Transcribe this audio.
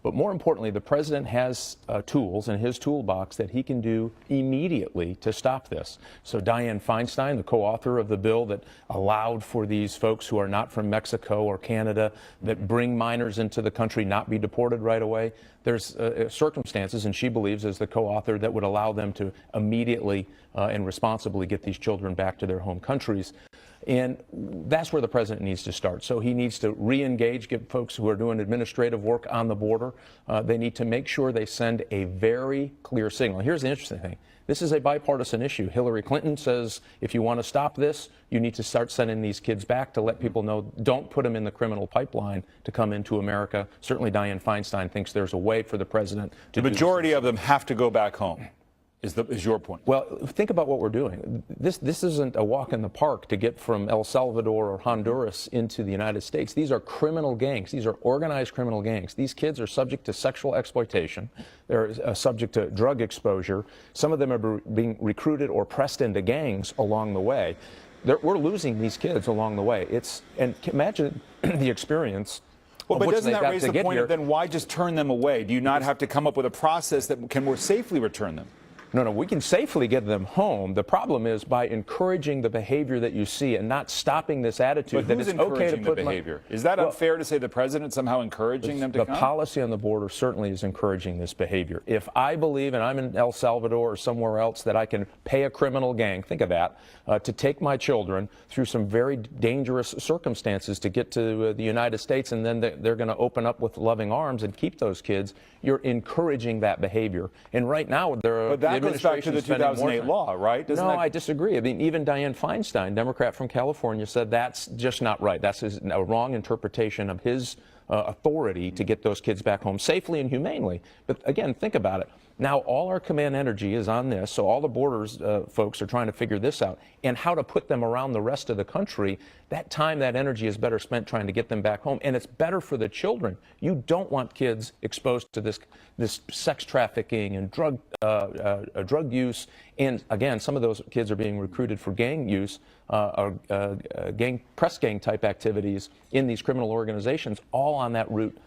But more importantly, the president has tools in his toolbox that he can do immediately to stop this. So Dianne Feinstein, the co-author of the bill that allowed for these folks who are not from Mexico or Canada that bring minors into the country not be deported right away, there's circumstances, and she believes as the co-author, that would allow them to immediately and responsibly get these children back to their home countries. And that's where the president needs to start. So he needs to re-engage, get folks who are doing administrative work on the border. They need to make sure they send a very clear signal. Here's the interesting thing. This is a bipartisan issue. Hillary Clinton says if you want to stop this, you need to start sending these kids back to let people know, don't put them in the criminal pipeline to come into America. Certainly Dianne Feinstein thinks there's a way for the president to do this. The majority of them have to go back home. Is your point? Well, think about what we're doing. This isn't a walk in the park to get from El Salvador or Honduras into the United States. These are criminal gangs. These are organized criminal gangs. These kids are subject to sexual exploitation. They're subject to drug exposure. Some of them are being recruited or pressed into gangs along the way. We're losing these kids along the way. And imagine the experience. Well, but doesn't that raise the point of then why just turn them away? Do you not have to come up with a process that can more safely return them? No, we can safely get them home. The problem is by encouraging the behavior that you see and not stopping this attitude that it's okay to put the behavior. Is that unfair to say the president somehow encouraging them to come? The policy on the border certainly is encouraging this behavior. If I believe, and I'm in El Salvador or somewhere else, that I can pay a criminal gang, think of that, to take my children through some very dangerous circumstances to get to the United States, and then they're going to open up with loving arms and keep those kids, you're encouraging that behavior. And right now, but that goes back to the 2008 law, right? No, I disagree. I mean, even Dianne Feinstein, Democrat from California, said that's just not right. That's a wrong interpretation of his authority to get those kids back home safely and humanely. But again, think about it. Now all our command energy is on this, so all the borders folks are trying to figure this out and how to put them around the rest of the country. That time, that energy is better spent trying to get them back home, and it's better for the children. You don't want kids exposed to this sex trafficking and drug use, and again, some of those kids are being recruited for gang use, press gang type activities in these criminal organizations, all on that route